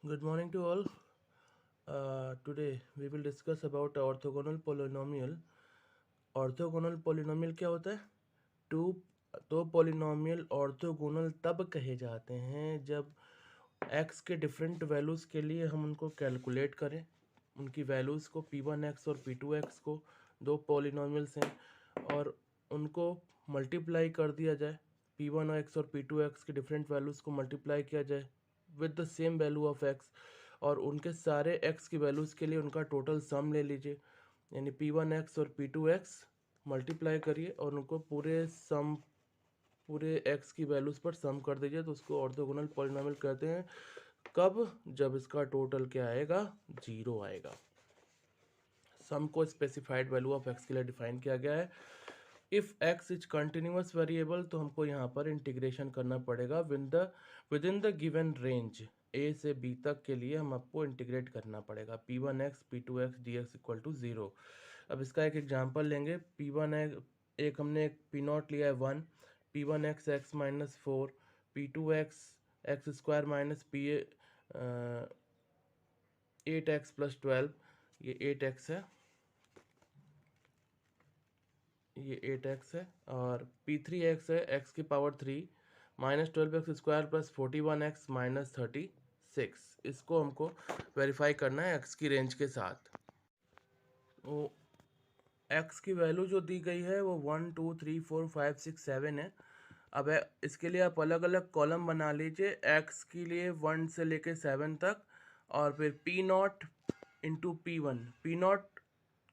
Good morning to all. Today we will discuss about orthogonal polynomial. Orthogonal polynomial क्या होता है? To दो polynomial orthogonal तब कहे जाते हैं जब x के डिफरेंट वैल्यूज़ के लिए हम उनको कैलकुलेट करें, उनकी वैल्यूज़ को p1x और p2x को, दो पोलिनोमियल्स हैं और उनको मल्टीप्लाई कर दिया जाए, p1x और p2x के डिफरेंट वैल्यूज़ को मल्टीप्लाई किया जाए with the same value of x और उनके सारे x की वैल्यूज़ के लिए उनका टोटल सम ले लीजिए, यानी p1x और p2x मल्टीप्लाई करिए और उनको पूरे x की वैल्यूज़ पर सम कर दीजिए, तो उसको ऑर्थोगोनल पॉलिनोमियल कहते हैं। कब? जब इसका टोटल क्या आएगा? 0 आएगा। सम को स्पेसिफाइड वैल्यू ऑफ x के लिए डिफाइन किया गया है। If x is continuous variable तो हमको यहाँ पर इंटीग्रेशन करना पड़ेगा with in the given range a से b तक के लिए हम आपको इंटीग्रेट करना पड़ेगा p1x p2x dx equal to 0। अब इसका एक एग्जांपल लेंगे। p1x एक हमने एक p0 लिया है 1, p1x x minus 4, p2x x square minus p 8x plus 12, ये 8x है, ये 8x है और p3x है x की power 3 minus 12x square plus 41x minus 36। इसको हमको वेरीफाई करना है x की रेंज के साथ। वो x की वैल्यू जो दी गई है वो 1 2 3 4 5 6 7 है। अब इसके लिए आप अलग अलग कॉलम बना लीजिए, x के लिए 1 से लेके 7 तक और फिर p0 इंटू p1। p0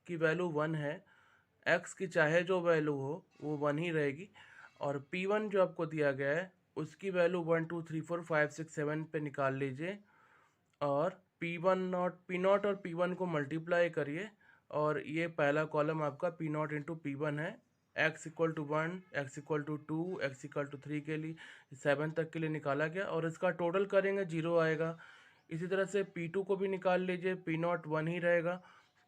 की वैल्यू 1 है, x की चाहे जो वैल्यू हो वो 1 ही रहेगी और p1 जो आपको दिया गया है उसकी वैल्यू 1 2 3 4 5 6 7 पे निकाल लीजिए और p0 और p1 को मल्टीप्लाई करिए और ये पहला कॉलम आपका p0 इंटू p1 है। x equal to 1, x equal to 2, x equal to 3 के लिए 7 तक के लिए निकाला गया और इसका टोटल करेंगे 0 आएगा। इसी तरह से p2 को भी निकाल लीजिए, p0 1 ही रहेगा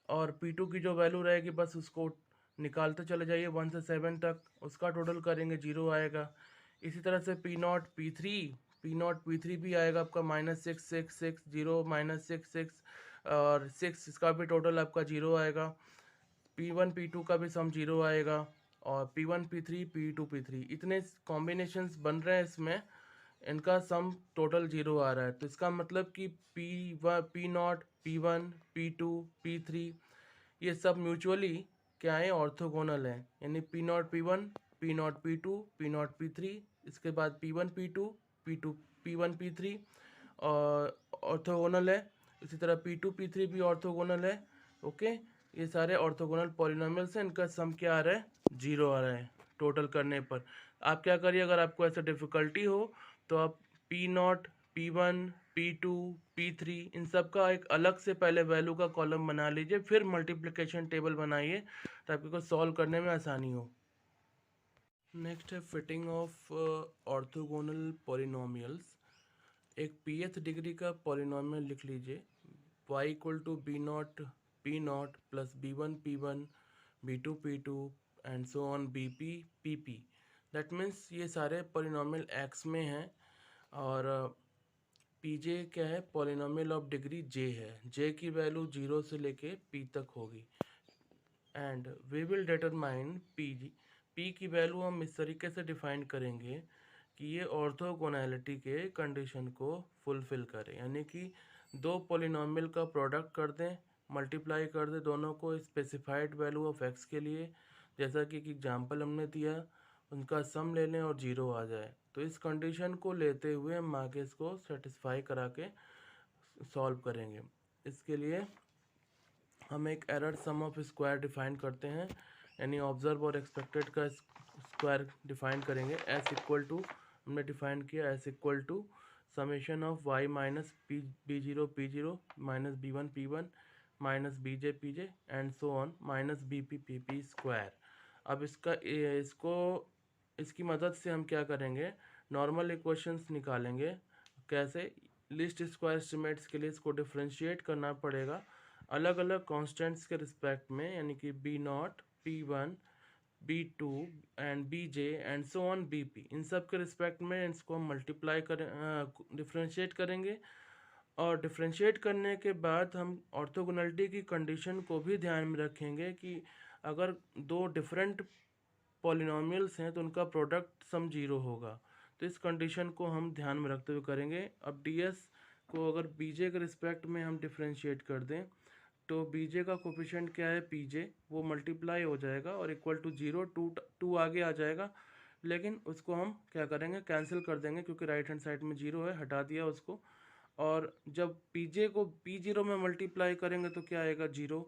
और p2 की जो वैल्यू रहेगी बस उसको निकालते चले जाइए 1 से 7 तक, उसका टोटल करेंगे 0 आएगा। इसी तरह से p0 p3 भी आएगा आपका -6 6 6 0 -6 6 और 6, इसका भी टोटल आपका 0 आएगा। p1 p2 का भी सम 0 आएगा और p1 p3 p2 p3 इतने कॉम्बिनेशंस बन रहे हैं इसमें, इनका सम टोटल 0 आ रहा है। तो इसका मतलब कि p0 p1 p2 p3 ये सब म्यूचुअली क्या है? ऑर्थोगोनल है, यानी p0 p1 p0 p2 p0 p3, इसके बाद p1 p2 p2 p1 p3 और ऑर्थोगोनल है। इसी तरह p2 p3 भी ऑर्थोगोनल है। ओके, ये सारे ऑर्थोगोनल पॉलिनोमियल्स हैं, इनका सम क्या आ रहा है? 0 आ रहा है टोटल करने पर। आप क्या करिए, अगर आपको ऐसा डिफ़िकल्टी हो तो आप p0 p1 p2 p3 इन सब का एक अलग से पहले वैल्यू का कॉलम बना लीजिए, फिर मल्टीप्लिकेशन टेबल बनाइए ताकि को सॉल्व करने में आसानी हो। नेक्स्ट है फिटिंग ऑफ ऑर्थोगोनल पॉलिनोमियल्स। एक pth डिग्री का पॉलिनोमियल लिख लीजिए, y equal to b0 plus b1 p1 b2 p2 and so on bp pp। That means ये सारे पॉलिनोमियल x में हैं और pj क्या है? पॉलिनोमियल ऑफ डिग्री j है। j की वैल्यू 0 से लेके p तक होगी and we will determine p की वैल्यू हम इस तरीके से डिफाइन करेंगे कि ये ऑर्थोगोनैलिटी के कंडीशन को फुलफिल करे, यानी कि दो पॉलिनोमियल का प्रोडक्ट कर दें, मल्टीप्लाई कर दें दोनों को स्पेसिफाइड वैल्यू ऑफ x के लिए, जैसा कि एक एग्जांपल हमने दिया, उनका सम ले लें और 0 आ जाए। तो इस कंडीशन को लेते हुए हम आगे इसको सेटिस्फाई करा के सॉल्व करेंगे। इसके लिए हम एक error sum of square define करते हैं, यानी ऑब्जर्व और एक्सपेक्टेड का स्क्वायर डिफाइन करेंगे। एस इक्वल टू हमने डिफाइन किया S equal to summation of Y minus b0 minus b1 minus bj and so on minus bp square. अब इसकी मदद से हम क्या करेंगे? नॉर्मल इक्वेशंस निकालेंगे। कैसे? लिस्ट स्क्वायर एस्टिमेट्स के लिए इसको डिफ्रेंशिएट करना पड़ेगा अलग अलग कांस्टेंट्स के रिस्पेक्ट में, यानी कि b0 p1 b2 and bj and so on bp, इन सब के रिस्पेक्ट में इसको हम मल्टीप्लाई करें, डिफ्रेंशिएट करेंगे और डिफरेंशिएट करने के बाद हम ऑर्थोगोनलिटी की कंडीशन को भी ध्यान में रखेंगे कि अगर दो डिफरेंट पॉलिनोमियल्स हैं तो उनका प्रोडक्ट सम जीरो होगा। तो इस कंडीशन को हम ध्यान में रखते हुए करेंगे। अब ds को अगर bj के रिस्पेक्ट में हम डिफरेंशिएट कर दें तो bj का कोफिशिएंट क्या है pj, वो मल्टीप्लाई हो जाएगा और इक्वल टू जीरो, टू आगे आ जाएगा, लेकिन उसको हम क्या करेंगे, कैंसिल कर देंगे क्योंकि राइट हैंड साइड में जीरो है, हटा दिया उसको। और जब pj को p0 में मल्टीप्लाई करेंगे तो क्या आएगा, जीरो।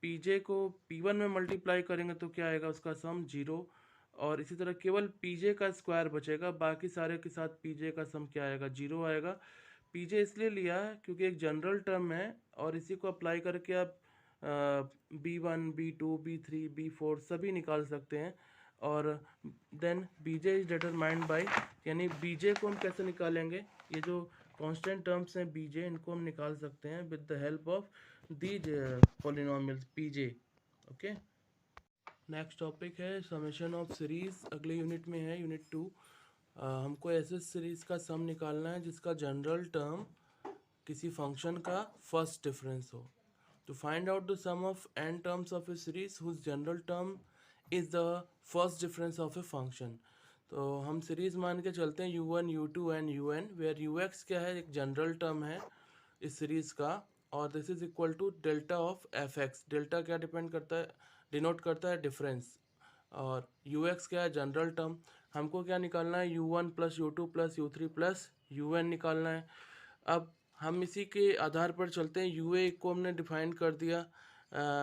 pj को p1 में मल्टीप्लाई करेंगे तो क्या आएगा, उसका सम जीरो। और इसी तरह केवल pj का स्क्वायर बचेगा, बाकी सारे के साथ pj का सम क्या आएगा, जीरो आएगा। pj इसलिए लिया है क्योंकि एक जनरल टर्म है और इसी को अप्लाई करके आप b1 b2 b3 b4 सभी निकाल सकते हैं। और then bj is determined by, यानी bj को हम कैसे निकालेंगे, ये जो कांस्टेंट टर्म्स हैं bj, इनको हम निकाल सकते हैं with the help of these polynomials pj। Okay, next topic है समेशन ऑफ सीरीज, अगले यूनिट में है, यूनिट 2। हमको ऐसे सीरीज का सम निकालना है जिसका जनरल टर्म किसी फंक्शन का फर्स्ट डिफरेंस हो। To find out the sum of n terms of a series whose general term is the first difference of a function, तो हम सीरीज मान के चलते हैं u1 u2 and un, where ux क्या है, एक जनरल टर्म है इस सीरीज का, और this is equal to delta of fx। Delta क्या डिपेंड करता है, डिनोट करता है डिफरेंस, और ux क्या है, जनरल टर्म। हमको क्या निकालना है, u1 plus you two plus u3 plus un निकालना है। अब हम इसी के आधार पर चलते हैं, यू ए को हमने डिफाइन कर दिया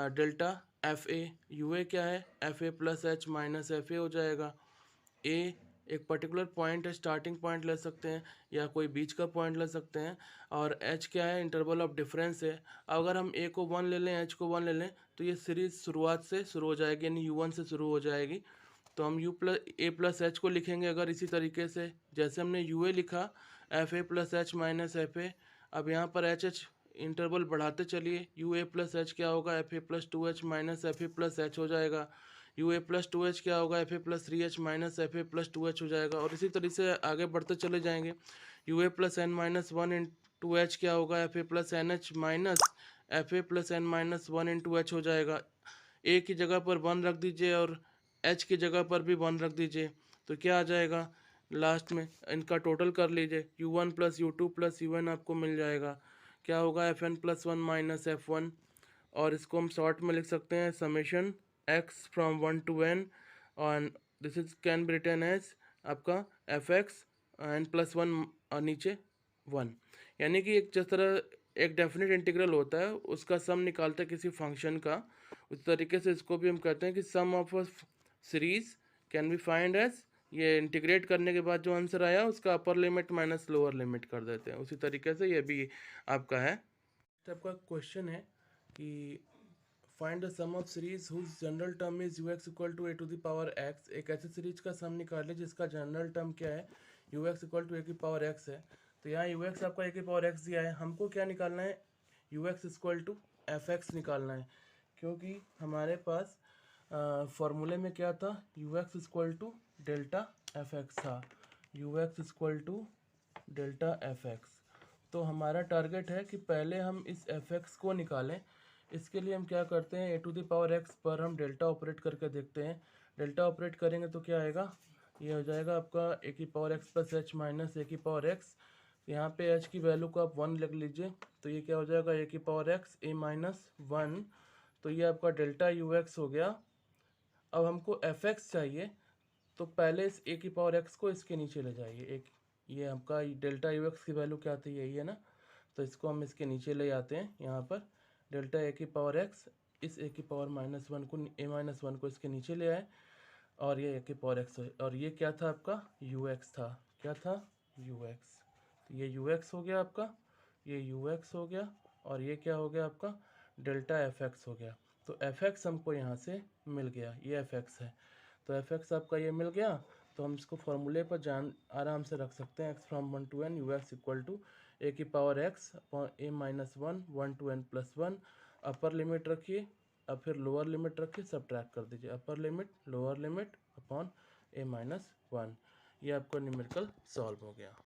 delta F A. U A क्या है, F A plus H minus F ए हो जाएगा। ए एक पर्टिकुलर पॉइंट है, स्टार्टिंग पॉइंट ले सकते हैं या कोई बीच का पॉइंट ले सकते हैं, और एच क्या है, इंटरवल ऑफ डिफरेंस है। अगर हम ए को 1 ले लें, एच को 1 ले लें, तो ये सीरीज शुरुआत से शुरू हो जाएगी, यानी u1 से शुरू हो जाएगी। तो हम u प्लस ए प्लस एच को लिखेंगे अगर इसी तरीके से जैसे हमने यू ए लिखा, F A plus H minus F ए। अब यहाँ पर एच एच इंटरवल बढ़ाते चलिए, यू ए प्लस एच क्या होगा, F A plus two H minus F A plus H हो जाएगा। You A plus two H क्या होगा, F A plus three H minus F A plus two H हो जाएगा। और इसी तरह से आगे बढ़ते चले जाएंगे, U A plus N minus one into H क्या होगा, F A plus N H minus F A plus N minus one into H हो जाएगा। ए की जगह पर वन रख दीजिए और एच की जगह पर भी वन रख दीजिए, तो क्या आ जाएगा, लास्ट में इनका टोटल कर लीजिए, u1 plus you two plus un आपको मिल जाएगा, क्या होगा, fn plus one minus f1। और इसको हम शॉर्ट में लिख सकते हैं summation x from 1 to n, और this is can be written as आपका fx n प्लस वन और नीचे 1। यानी कि एक जिस तरह एक डेफिनेट इंटीग्रल होता है उसका सम निकालते हैं किसी फंक्शन का, उस तरीके से इसको भी हम कहते हैं कि sum of a series can be find as, ये इंटीग्रेट करने के बाद जो आंसर आया उसका upper limit minus lower limit कर देते हैं, उसी तरीके से ये भी आपका है। तो आपका क्वेश्चन है कि find the sum of series whose general term is U X equal to A to the power X. एक ऐसी सीरीज का सम निकाले जिसका जनरल टर्म क्या है, U X equal to A की पावर एक्स है। तो यहाँ यू एक्स आपका ए की पावर एक्स दिया है, हमको क्या निकालना है, U X equal to F X निकालना है, क्योंकि हमारे पास फॉर्मूले में क्या था, U X equal to delta F X था, U X equal to delta F X. तो हमारा टारगेट है कि पहले हम इस एफ एक्स को निकालें। इसके लिए हम क्या करते हैं, ए टू द पावर एक्स पर हम डेल्टा ऑपरेट करके देखते हैं। डेल्टा ऑपरेट करेंगे तो क्या आएगा, ये हो जाएगा आपका ए की power X plus H minus A की पावर एक्स। यहाँ पे एच की वैल्यू को आप 1 लिख लीजिए, तो ये क्या हो जाएगा, ए की पावर एक्स ए माइनस 1। तो ये आपका डेल्टा यू एक्स हो गया। अब हमको एफ एक्स चाहिए, तो पहले इस ए की पावर एक्स को इसके नीचे ले जाइए। एक ये आपका डेल्टा यू एक्स की वैल्यू क्या आती है, यही है ना, तो इसको हम इसके नीचे ले आते हैं। यहाँ पर डेल्टा ए की पावर एक्स, इस ए की पावर माइनस वन को, ए माइनस वन को इसके नीचे ले आए, और ये ए की पावर एक्स, और ये क्या था आपका, यू एक्स था, क्या था, यू एक्स। तो ये यू एक्स हो गया आपका, ये यू एक्स हो गया, और ये क्या हो गया आपका, डेल्टा एफ एक्स हो गया। तो एफ एक्स हमको यहाँ से मिल गया, ये एफ एक्स है। तो एफ एक्स आपका ये मिल गया, तो हम इसको फॉर्मूले पर जान आराम से रख सकते हैं, X from 1 to n U X equal to A की power X upon A minus one, 1 to n plus one. Upper limit रखिए, अब फिर लोअर लिमिट रखिए, सब्ट्रैक्ट कर दीजिए, upper limit lower limit upon A minus one. ये आपका numerical solve हो गया।